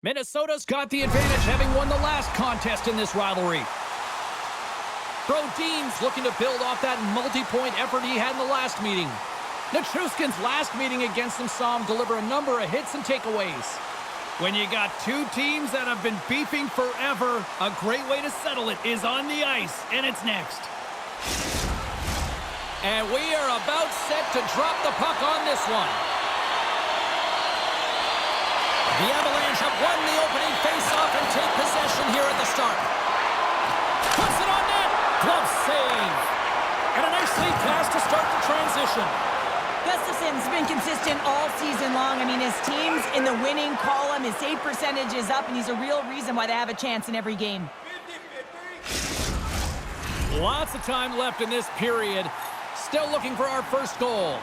Minnesota's got the advantage, having won the last contest in this rivalry. Brodin's looking to build off that multi-point effort he had in the last meeting. Nichushkin's last meeting against him saw him deliver a number of hits and takeaways. When you got two teams that have been beefing forever, a great way to settle it is on the ice, and it's next. And we are about set to drop the puck on this one. The Avalanche have won the opening face-off and take possession here at the start. Puts it on net. Glove save. And a nice lead pass to start the transition. Gustafson's been consistent all season long. I mean, his team's in the winning column. His save percentage is up, and he's a real reason why they have a chance in every game. Lots of time left in this period. Still looking for our first goal.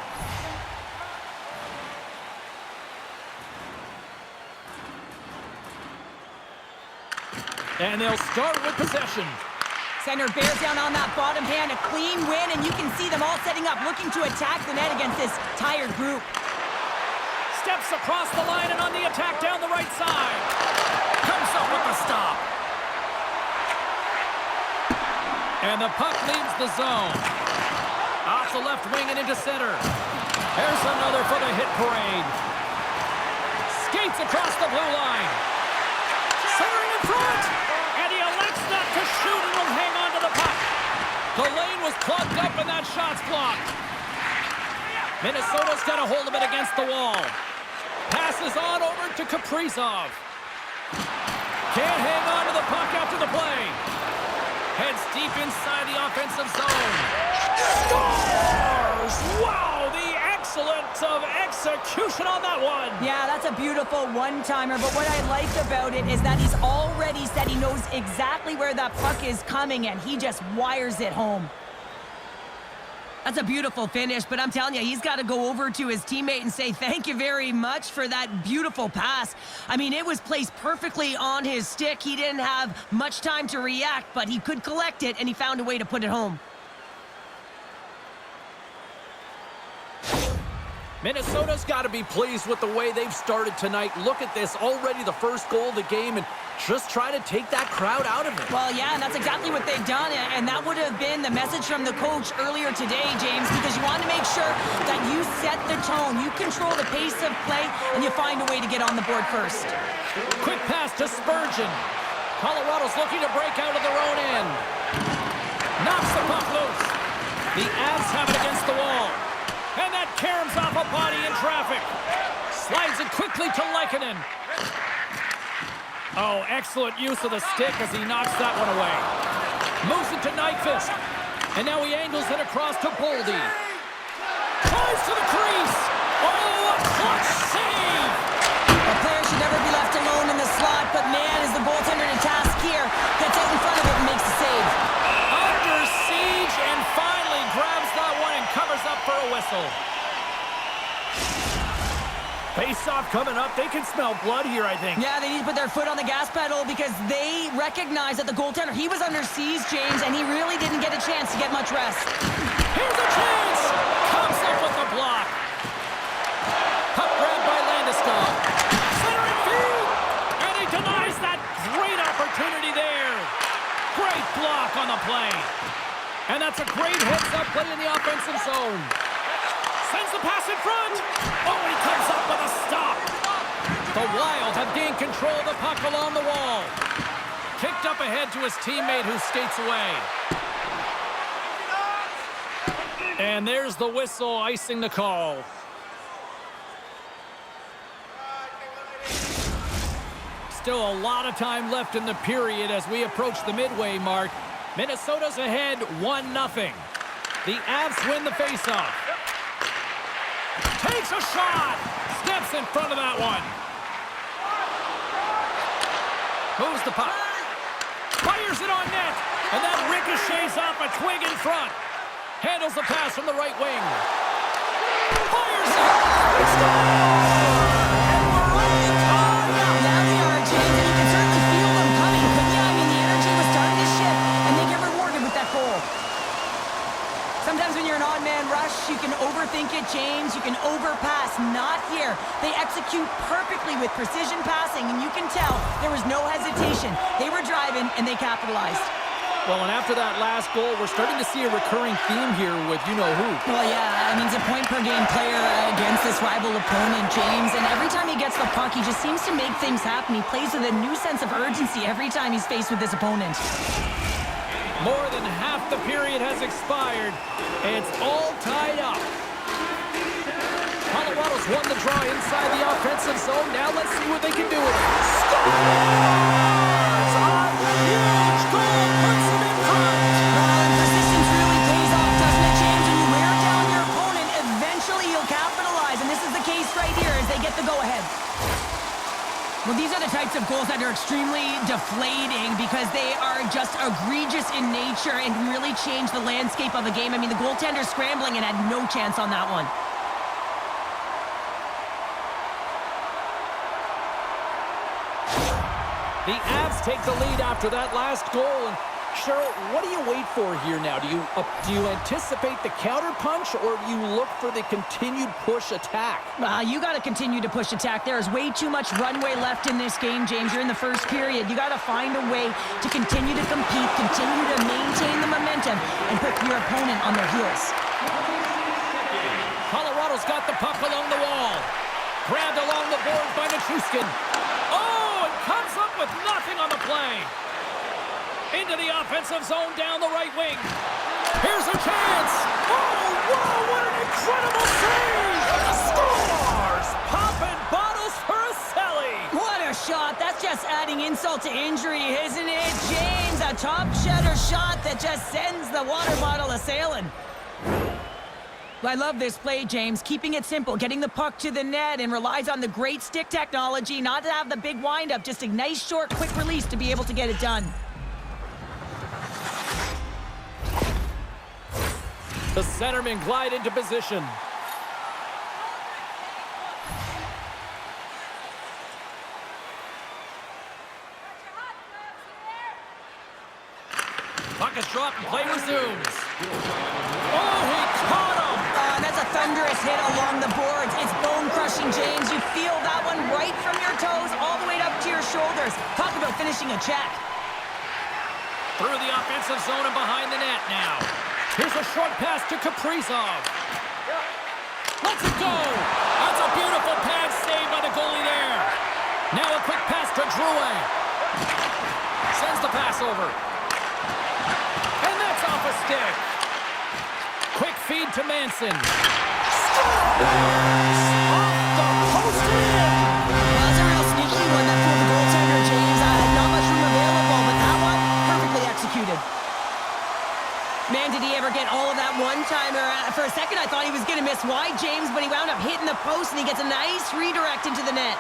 And they'll start with possession. Center bears down on that bottom hand, a clean win, and you can see them all setting up, looking to attack the net against this tired group. Steps across the line and on the attack down the right side. Comes up with a stop. And the puck leaves the zone. Off the left wing and into center. There's another for the hit parade. Skates across the blue line. Centering in front. And he elects not to shoot and will hang on to the puck. The lane was clogged up and that shot's blocked. Minnesota's got a hold of it against the wall. Passes on over to Kaprizov. Can't hang on to the puck after the play. Heads deep inside the offensive zone. Scores! Wow, the excellence of execution on that one. Yeah, that's a beautiful one-timer, but what I like about it is that he's already said he knows exactly where that puck is coming, and he just wires it home. That's a beautiful finish, but I'm telling you, he's got to go over to his teammate and say thank you very much for that beautiful pass. I mean, it was placed perfectly on his stick. He didn't have much time to react, but he could collect it, and he found a way to put it home. Minnesota's got to be pleased with the way they've started tonight. Look at this, already the first goal of the game, and just try to take that crowd out of it. Well, yeah, and that's exactly what they've done, and that would have been the message from the coach earlier today, James, because you want to make sure that you set the tone, you control the pace of play, and you find a way to get on the board first. Quick pass to Spurgeon. Colorado's looking to break out of their own end. Knocks the puck loose. The Avs have it against the wall. And that caroms off a body in traffic. Slides it quickly to Lehkonen. Oh, excellent use of the stick as he knocks that one away. Moves it to Nyquist. And now he angles it across to Boldy. Tries to the crease. Oh, a clutch save. A player should never be left alone in the slot, but man, is the goaltender to task here. Gets out in front of it and makes the save. Under siege and finally grabs that one and covers up for a whistle. Face-off coming up. They can smell blood here, I think. Yeah, they need to put their foot on the gas pedal because they recognize that the goaltender, he was under siege, James, and he really didn't get a chance to get much rest. Here's a chance! Comes up with the block. Puck grabbed by Landeskog. Centering feed! And he denies that great opportunity there. Great block on the play. And that's a great heads-up play in the offensive zone. Sends the pass in front. Oh, and he comes up with a stop. The Wild have gained control of the puck along the wall. Kicked up ahead to his teammate who skates away. And there's the whistle icing the call. Still a lot of time left in the period as we approach the midway mark. Minnesota's ahead 1-0. The Avs win the faceoff. Takes a shot. Steps in front of that one. Moves the puck. Fires it on net. And that ricochets off a twig in front. Handles the pass from the right wing. Fires it. And we're rolling on. Now they are, James, and you can certainly feel them coming. But yeah, I mean, the energy was starting to shift, and they get rewarded with that goal. Sometimes Sometimes when you're an odd man rush, you can overthink it, James. You can overpass. Not here. They execute perfectly with precision passing, and you can tell there was no hesitation. They were driving, and they capitalized. Well, and after that last goal, we're starting to see a recurring theme here with you-know-who. Well, yeah, I mean, he's a point-per-game player against this rival opponent, James, and every time he gets the puck, he just seems to make things happen. He plays with a new sense of urgency every time he's faced with this opponent. More than half the period has expired. It's all tied up. Colorado's won the draw inside the offensive zone. Now let's see what they can do with it. Scores! On the huge goal puts them in front. And persistence really pays off, doesn't it, James? When you wear down your opponent, eventually you'll capitalize, and this is the case right here as they get the go-ahead. Well, these are the types of goals that are extremely deflating because they are just egregious in nature and really change the landscape of a game. I mean, the goaltender scrambling and had no chance on that one. The Avs take the lead after that last goal. And Cheryl, what do you wait for here now? Do you anticipate the counterpunch, or do you look for the continued push attack? You got to continue to push attack. There is way too much runway left in this game, James. You're in the first period. You got to find a way to continue to compete, continue to maintain the momentum, and put your opponent on their heels. Colorado's got the puck along the wall. Grabbed along the boards by Nichushkin. Oh, and comes up with nothing on the play. Into the offensive zone down the right wing. Here's a chance. Oh, wow, what an incredible save. Scores! Popping bottles for a celly. What a shot. That's just adding insult to injury, isn't it, James? A top-shutter shot that just sends the water bottle a-sailing. I love this play, James. Keeping it simple, getting the puck to the net, and relies on the great stick technology, not to have the big windup, just a nice, short, quick release to be able to get it done. The centermen glide into position. Puck is dropped and play resumes. Oh, he caught him! That's a thunderous hit along the boards. It's bone-crushing, James. You feel that one right from your toes all the way up to your shoulders. Talk about finishing a check. Through the offensive zone and behind the net now. Here's a short pass to Kaprizov. Let's it go! That's a beautiful pass saved by the goalie there. Now a quick pass to Drouin. Sends the pass over. And that's off a stick. Quick feed to Manson. Scores! Off the post in! Well, that's a real sneaky one that fooled the goaltender, James. Not much room available, but that one, perfectly executed. Man, did he ever get all of that one-timer. For a second, I thought he was going to miss wide, James, but he wound up hitting the post, and he gets a nice redirect into the net.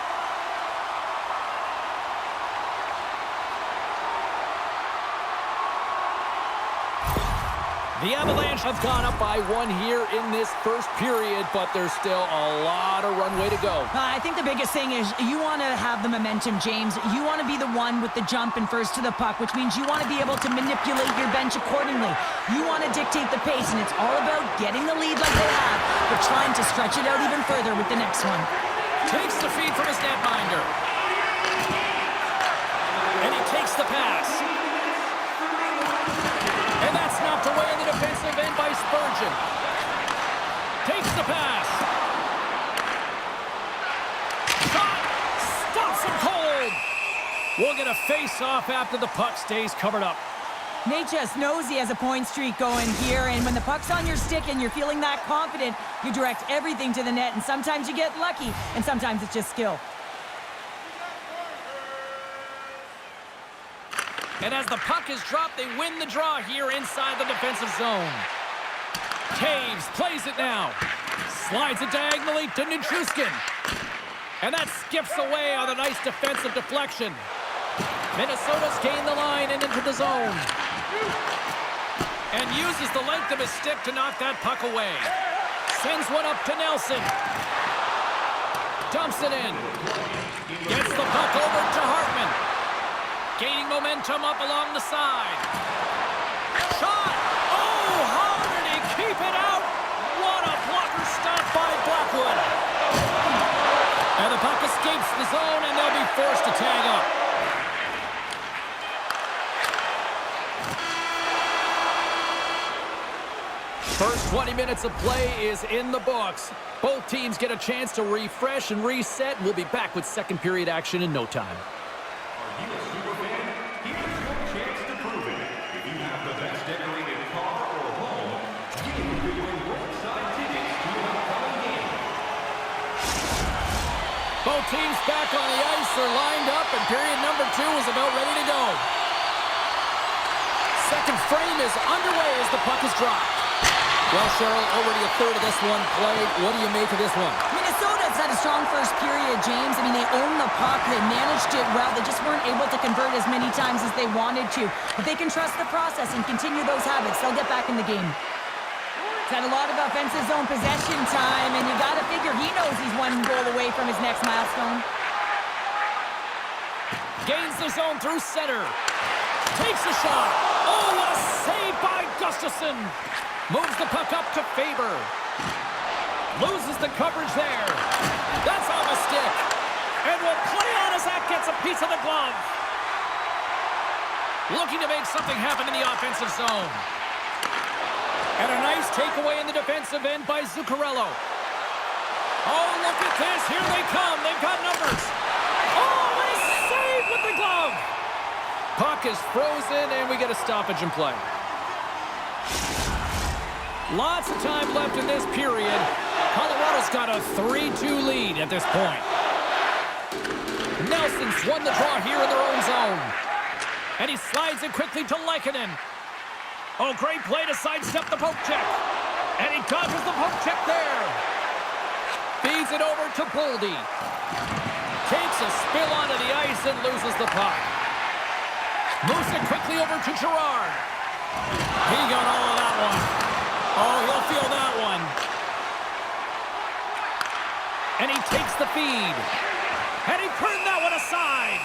The Avalanche have gone up by one here in this first period, but there's still a lot of runway to go. I think the biggest thing is you want to have the momentum, James. You want to be the one with the jump and first to the puck, which means you want to be able to manipulate your bench accordingly. You want to dictate the pace, and it's all about getting the lead like they have, but trying to stretch it out even further with the next one. Takes the feed from his netminder. And he takes the pass. And that's knocked away in the defensive end by Spurgeon. Takes the pass. Shot! Stops him cold! We'll get a face-off after the puck stays covered up. Nate just knows he has a point streak going here, and when the puck's on your stick and you're feeling that confident, you direct everything to the net, and sometimes you get lucky, and sometimes it's just skill. And as the puck is dropped, they win the draw here inside the defensive zone. Taves plays it now. Slides it diagonally to Nichushkin. And that skips away on a nice defensive deflection. Minnesota's gained the line and into the zone. And uses the length of his stick to knock that puck away. Sends one up to Nelson. Dumps it in. Gets the puck over to Hartman. Gaining momentum up along the side. Shot! Oh, how did he keep it 20 minutes of play is in the books. Both teams get a chance to refresh and reset. We'll be back with second period action in no time. Are you a super fan? Here's your chance to prove it. If you have the best decorated car or home, you can win roadside tickets to an upcoming game. Both teams back on the ice. They're lined up, and period number 2 is about ready to go. Second frame is underway as the puck is dropped. Well, Cheryl, already a third of this one played. What do you make of this one? Minnesota's had a strong first period, James. I mean, they owned the puck. They managed it well. They just weren't able to convert as many times as they wanted to. But they can trust the process and continue those habits. They'll get back in the game. He's had a lot of offensive zone possession time, and you got to figure he knows he's one goal away from his next milestone. Gains the zone through center. Takes a shot. Oh, what a save by Gustafsson. Moves the puck up to Faber. Loses the coverage there. That's on the stick. And will play on as that gets a piece of the glove. Looking to make something happen in the offensive zone. And a nice takeaway in the defensive end by Zuccarello. Oh, look at this. Here they come. They've got numbers. Oh, what a save with the glove. Puck is frozen, and we get a stoppage in play. Lots of time left in this period. Colorado's got a 3-2 lead at this point. Nelson's won the draw here in their own zone. And he slides it quickly to Lehkonen. Oh, great play to sidestep the poke check. And he dodges the poke check there. Feeds it over to Boldy. Takes a spill onto the ice and loses the puck. Moves it quickly over to Girard. He got all of that one. Oh, he'll feel that one. And he takes the feed. And he turned that one aside.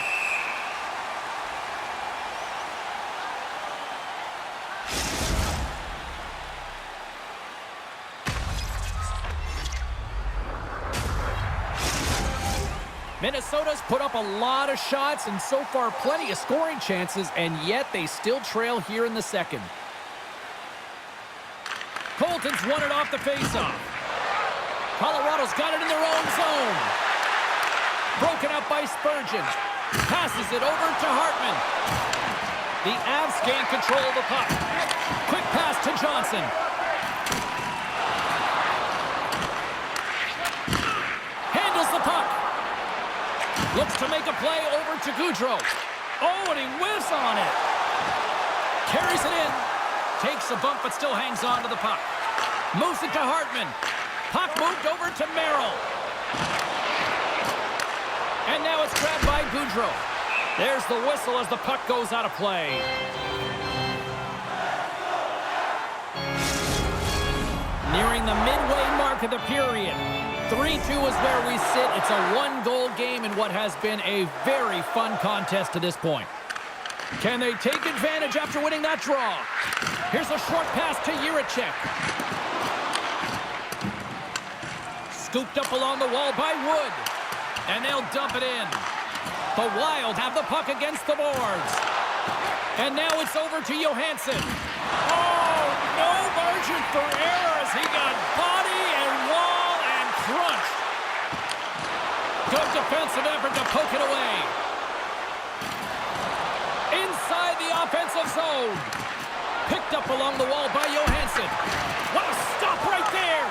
Minnesota's put up a lot of shots and so far plenty of scoring chances, and yet they still trail here in the second. Colton's won it off the faceoff. Colorado's got it in their own zone. Broken up by Spurgeon. Passes it over to Hartman. The Avs gain control of the puck. Quick pass to Johnson. Handles the puck. Looks to make a play over to Goudreau. Oh, and he whiffs on it. Carries it in. Takes a bump, but still hangs on to the puck. Moves it to Hartman. Puck moved over to Merrill. And now it's grabbed by Goudreau. There's the whistle as the puck goes out of play. Nearing the midway mark of the period. 3-2 is where we sit. It's a one-goal game in what has been a very fun contest to this point. Can they take advantage after winning that draw? Here's a short pass to Jiricek. Scooped up along the wall by Wood. And they'll dump it in. The Wild have the puck against the boards. And now it's over to Johansson. Oh, no margin for error as he got body and wall and crunched. Good defensive effort to poke it away. Inside the offensive zone. Picked up along the wall by Johansson. What a stop right there.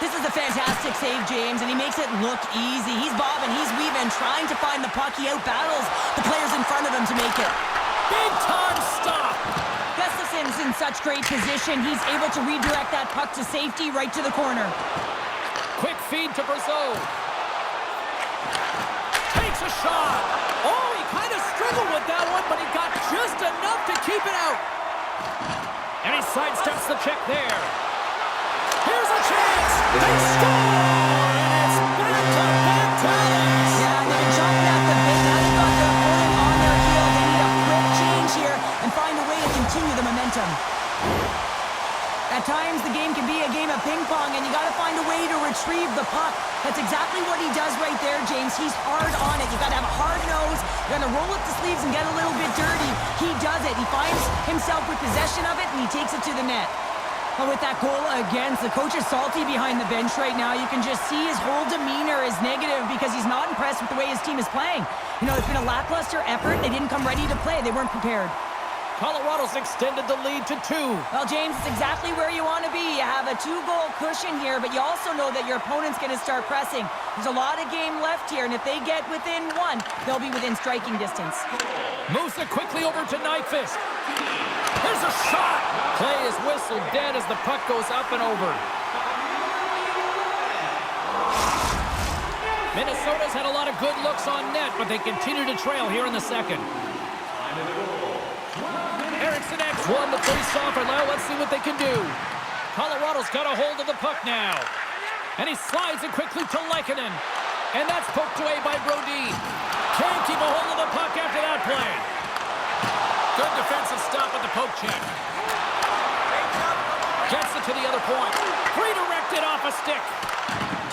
This is a fantastic save, James, and he makes it look easy. He's bobbing, he's weaving, trying to find the puck. He outbattles the players in front of him to make it. Big time stop. Gustafsson's in such great position. He's able to redirect that puck to safety right to the corner. Quick feed to Brazeau. Takes a shot. Oh, he kind of struggled with that one, but he got just enough to keep it out. And he sidesteps the check there. Here's a chance. They score! And it's back to times. Yeah, they've been chopping at the bit. Now they've got their opponent on their heels. They need a quick change here and find a way to continue the momentum. At times, the game can be a game of ping pong, and you got to find a way to retrieve the puck. That's exactly what he does right there, James. He's hard on it. You got to have a hard nose. You got to roll up the sleeves and get a little bit dirty. He does it. He finds himself with possession of it, and he takes it to the net. Well, with that goal against, the coach is salty behind the bench right now. You can just see his whole demeanor is negative because he's not impressed with the way his team is playing. You know, it's been a lackluster effort. They didn't come ready to play. They weren't prepared. Colorado's extended the lead to 2. Well, James, it's exactly where you want to be. You have a 2-goal cushion here, but you also know that your opponent's going to start pressing. There's a lot of game left here, and if they get within 1, they'll be within striking distance. Moves it quickly over to Nyquist. Here's a shot. Play is whistled dead as the puck goes up and over. Minnesota's had a lot of good looks on net, but they continue to trail here in the second. Eriksson X won the face-off, and now let's see what they can do. Colorado's got a hold of the puck now. And he slides it quickly to Lehkonen. And that's poked away by Brodin. Can't keep a hold of the puck after that play. Good defensive stop at the poke check. Gets it to the other point. Redirected off a stick.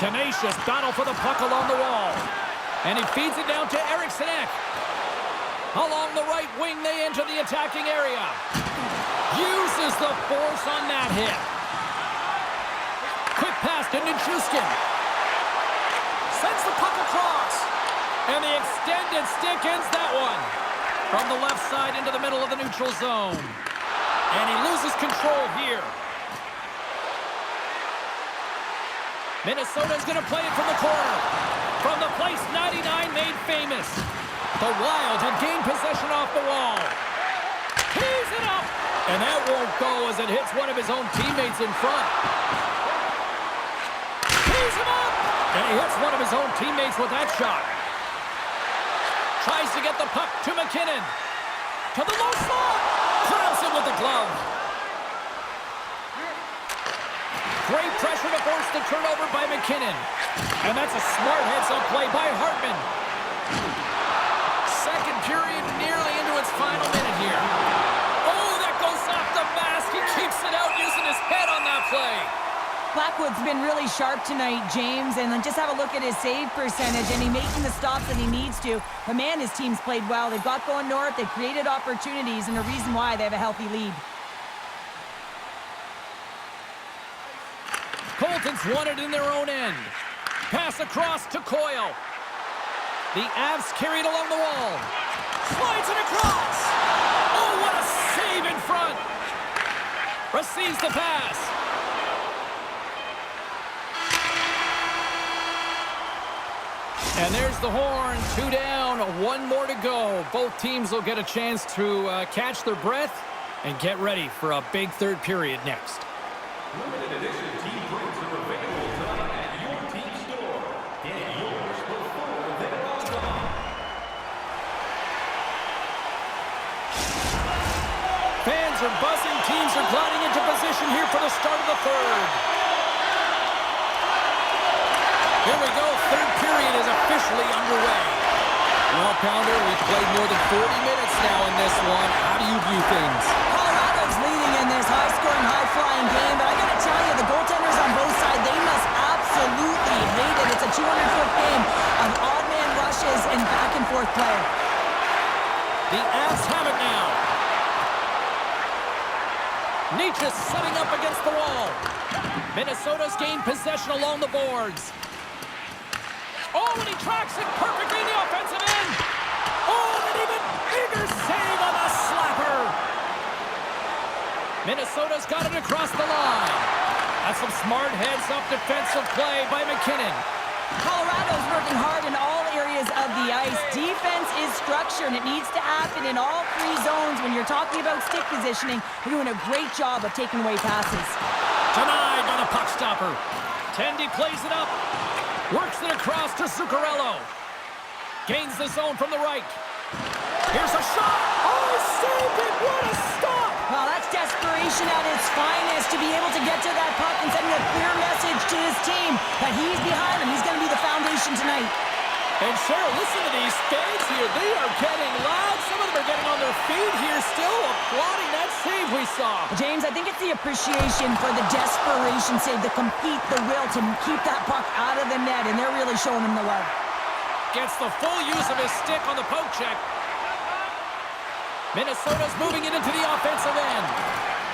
Tenacious battle for the puck along the wall. And he feeds it down to Eriksson Ek. Along the right wing, they enter the attacking area. Uses the force on that hit. Quick pass to Nichushkin. Sends the puck across. And the extended stick ends that one. From the left side into the middle of the neutral zone. And he loses control here. Minnesota's going to play it from the corner. From the place 99 made famous. The Wild have gained possession off the wall. Tees it up. And that won't go as it hits one of his own teammates in front. Tees him up. And he hits one of his own teammates with that shot. Tries to get the puck to McKinnon. To the low slot. Grabs him with the glove. Great pressure to force the turnover by McKinnon. And that's a smart heads-up play by Hartman. Second period nearly into its final minute here. Oh, that goes off the mask. He keeps it out using his head on that play. Blackwood's been really sharp tonight, James, and just have a look at his save percentage, and he's making the stops that he needs to. But man, his team's played well. They've got going north. They've created opportunities, and the reason why they have a healthy lead. Colton's won it in their own end. Pass across to Coyle. The Avs carried along the wall. Slides it across. Oh, what a save in front. Receives the pass. And there's the horn. 2 down, 1 more to go. Both teams will get a chance to catch their breath and get ready for a big third period next. Limited edition team drinks are available tonight at your team store. Get yours before they're all gone. Fans are buzzing. Teams are gliding into position here for the start of the third. Here we go. Third period is officially underway. Well, Pounder, we've played more than 40 minutes now in this one. How do you view things? Colorado's leading in this high-scoring, high-flying game, but I got to tell you, the goaltenders on both sides, they must absolutely hate it. It's a 200-foot game of odd-man rushes and back-and-forth play. The Avs have it now. Nietzsche setting up against the wall. Minnesota's gained possession along the boards. Oh, and he tracks it perfectly in the offensive end. Oh, and an even bigger save on the slapper. Minnesota's got it across the line. That's some smart heads-up defensive play by McKinnon. Colorado's working hard in all areas of the ice. Defense is structure, and it needs to happen in all 3 zones. When you're talking about stick positioning, they're doing a great job of taking away passes. Denied by the puck stopper. Tendy plays it up. Works it across to Zuccarello. Gains the zone from the right. Here's a shot. Oh, saved it. What a stop. Well, that's desperation at its finest to be able to get to that puck and sending a clear message to his team that he's behind him. He's going to be the foundation tonight. And Cheryl, listen to these fans here. They are getting loud. Some of them are getting on their feet here still, applauding that save we saw. James, I think it's the appreciation for the desperation save, the compete, the will to keep that puck out of the net, and they're really showing him the love. Gets the full use of his stick on the poke check. Minnesota's moving it into the offensive end.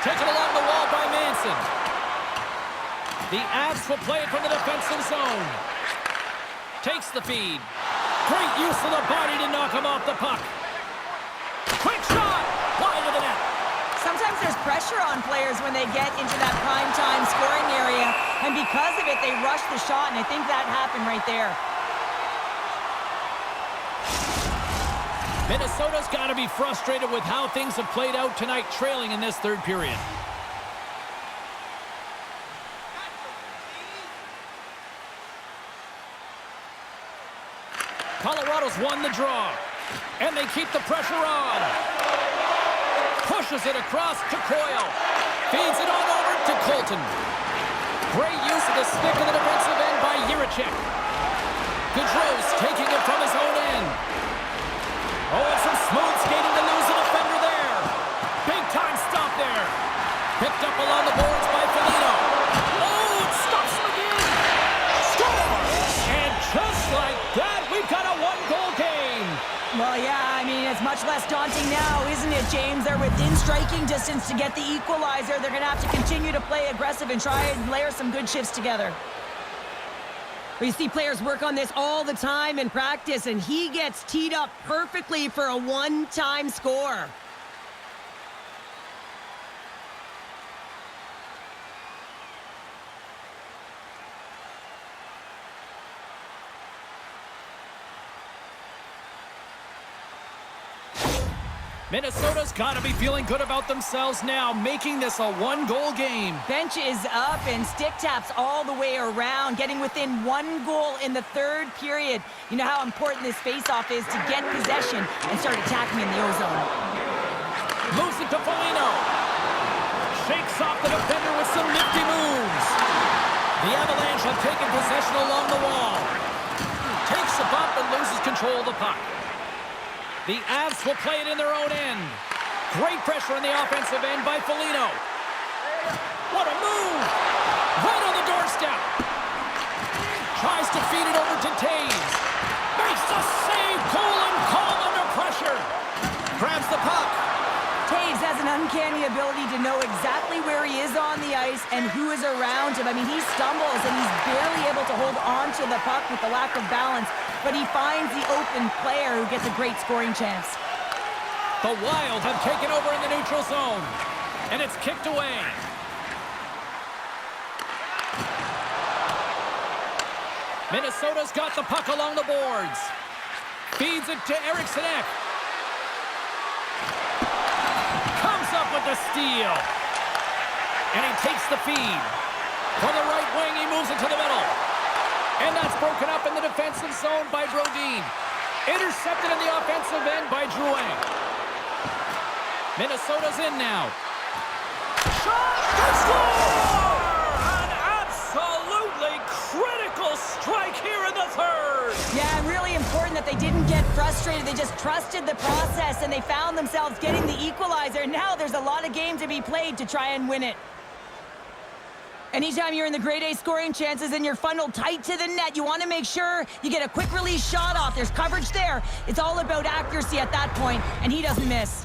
Taken along the wall by Manson. The Avs will play it from the defensive zone. Takes the feed. Great use of the body to knock him off the puck. Quick shot! Wide of the net. Sometimes there's pressure on players when they get into that prime time scoring area, and because of it, they rush the shot, and I think that happened right there. Minnesota's got to be frustrated with how things have played out tonight, trailing in this third period. Colorado's won the draw, and they keep the pressure on. Pushes it across to Coyle. Feeds it on over to Colton. Great use of the stick in the defensive end by Jiricek. Gaudreau's taking it from his own end. Oh, and some smooth skating to lose a defender there. Big time stop there. Picked up along the boards by Foligno. Oh, it stops him again. Score! And just like that, we've got a one-goal game. Well, yeah, I mean, it's much less daunting now, isn't it, James? They're within striking distance to get the equalizer. They're going to have to continue to play aggressive and try and layer some good shifts together. We see players work on this all the time in practice, and he gets teed up perfectly for a one-time score. Minnesota's got to be feeling good about themselves now, making this a one-goal game. Bench is up and stick taps all the way around, getting within one goal in the third period. You know how important this face-off is to get possession and start attacking in the O-zone. Moves it to Foligno. Shakes off the defender with some nifty moves. The Avalanche have taken possession along the wall. Takes a bump and loses control of the puck. The Avs will play it in their own end. Great pressure on the offensive end by Foligno. What a move! Right on the doorstep. Tries to feed it over to Taves. Makes the save. Cool and calm under pressure. Grabs the puck. Taves has an uncanny ability to know exactly where he is on the ice and who is around him. I mean, he stumbles and he's barely able to hold on to the puck with the lack of balance, but he finds the open player who gets a great scoring chance. The Wild have taken over in the neutral zone, and it's kicked away. Minnesota's got the puck along the boards. Feeds it to Eriksson Ek. Comes up with the steal. And he takes the feed. From the right wing, he moves it to the middle. And that's broken up in the defensive zone by Brodin. Intercepted in the offensive end by Drouin. Minnesota's in now. Shot! Score! An absolutely critical strike here in the third. Yeah, and really important that they didn't get frustrated. They just trusted the process, and they found themselves getting the equalizer. Now there's a lot of game to be played to try and win it. Anytime you're in the grade A scoring chances and you're funneled tight to the net, you want to make sure you get a quick release shot off. There's coverage there. It's all about accuracy at that point, and he doesn't miss.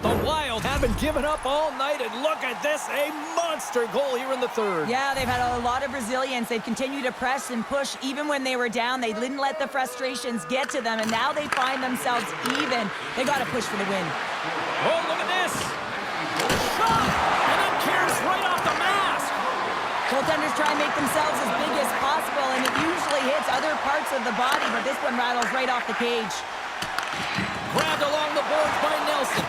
The Wild have been given up all night, and look at this, a monster goal here in the third. Yeah, they've had a lot of resilience. They've continued to press and push even when they were down. They didn't let the frustrations get to them, and now they find themselves even. They got to push for the win. Oh, look at this. Shot! And it tears right off the mask. Goaltenders try and make themselves as big as possible, and it usually hits other parts of the body, but this one rattles right off the cage. Grabbed along the boards by Nelson.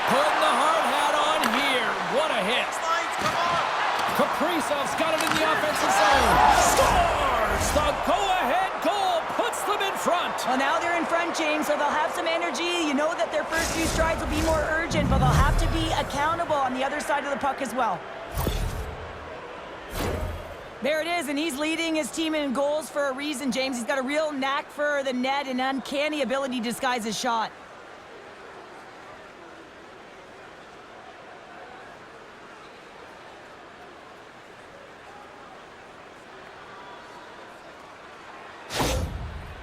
Putting the hard hat on here. What a hit. Kaprizov's got it in the offensive zone. Scores! The go-ahead goal puts them in front. Well, now they're in front, James, so they'll have some energy. You know that their first few strides will be more urgent, but they'll have to be accountable on the other side of the puck as well. There it is, and he's leading his team in goals for a reason, James. He's got a real knack for the net and uncanny ability to disguise his shot.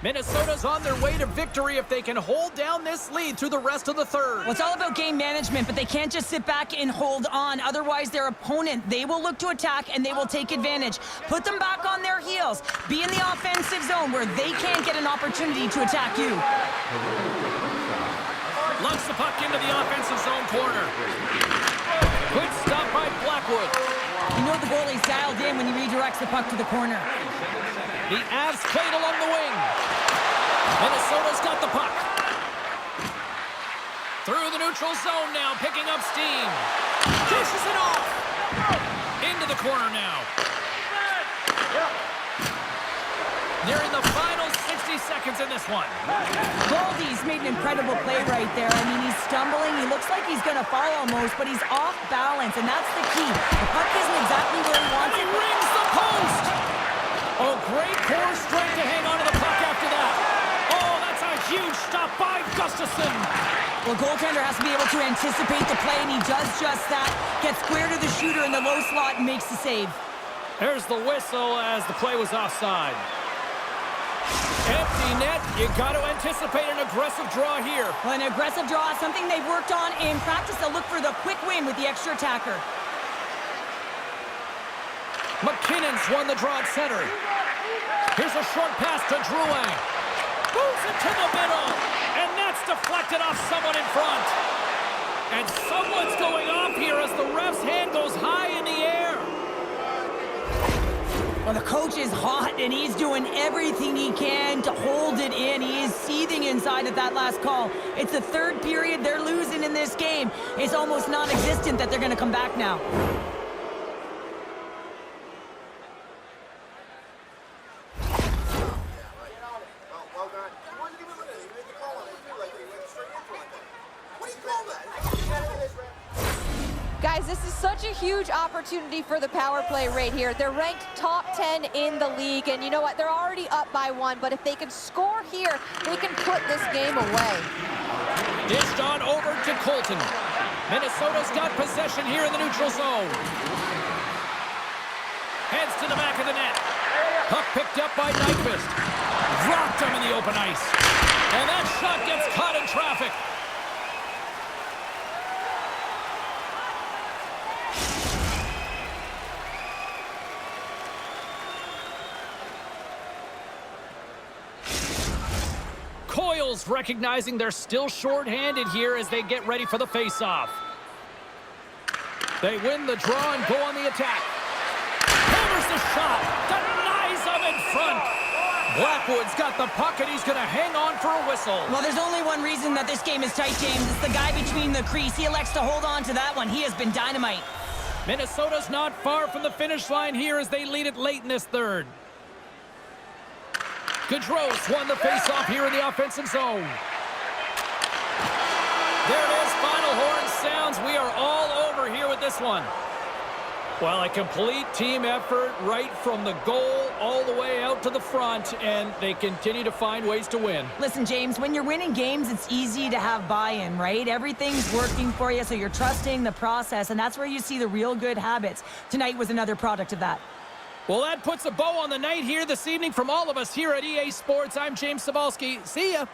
Minnesota's on their way to victory if they can hold down this lead through the rest of the third. Well, it's all about game management, but they can't just sit back and hold on. Otherwise, their opponent, they will look to attack and they will take advantage. Put them back on their heels. Be in the offensive zone where they can't get an opportunity to attack you. Lunks the puck into the offensive zone corner. Good stop by Blackwood. You know the goalie's dialed in when he redirects the puck to the corner. The Avs played along the wing. Minnesota's got the puck. Through the neutral zone now, picking up steam. Dishes it off. Into the corner now. Nearing the final 60 seconds in this one. Goldie's made an incredible play right there. I mean, he's stumbling. He looks like he's going to fall almost, but he's off balance, and that's the key. The puck isn't exactly where he wants it. He rings the post. Oh, great core strength to hang on to the puck after that. Oh, that's a huge stop by Gustafsson. Well, goaltender has to be able to anticipate the play, and he does just that. Gets square to the shooter in the low slot and makes the save. There's the whistle as the play was offside. Empty net. You got to anticipate an aggressive draw here. Well, an aggressive draw, something they've worked on in practice. They'll look for the quick win with the extra attacker. McKinnon's won the draw at center. Here's a short pass to Drouin. Moves it to the middle. And that's deflected off someone in front. And someone's going off here as the ref's hand goes high in the air. Well, the coach is hot, and he's doing everything he can to hold it in. He is seething inside at that last call. It's the third period. They're losing in this game. It's almost non-existent that they're going to come back now. Guys, this is such a huge opportunity for the power play right here. They're ranked top 10 in the league, and you know what? They're already up by 1, but if they can score here, they can put this game away. Dished on over to Colton. Minnesota's got possession here in the neutral zone. Heads to the back of the net. Puck picked up by Nyquist. Dropped him in the open ice. And that shot gets caught in traffic. Coyle's recognizing they're still short-handed here as they get ready for the face-off. They win the draw and go on the attack. Hammers the shot. Denies him in front. Blackwood's got the puck, and he's going to hang on for a whistle. Well, there's only one reason that this game is tight, James. It's the guy between the crease. He elects to hold on to that one. He has been dynamite. Minnesota's not far from the finish line here as they lead it late in this third. Gaudreau's won the face-off here in the offensive zone. There it is. Final horn sounds. We are all over here with this one. Well, a complete team effort right from the goal all the way out to the front, and they continue to find ways to win. Listen, James, when you're winning games, it's easy to have buy-in, right? Everything's working for you, so you're trusting the process, and that's where you see the real good habits. Tonight was another product of that. Well, that puts a bow on the night here this evening from all of us here at EA Sports. I'm James Cebulski. See ya.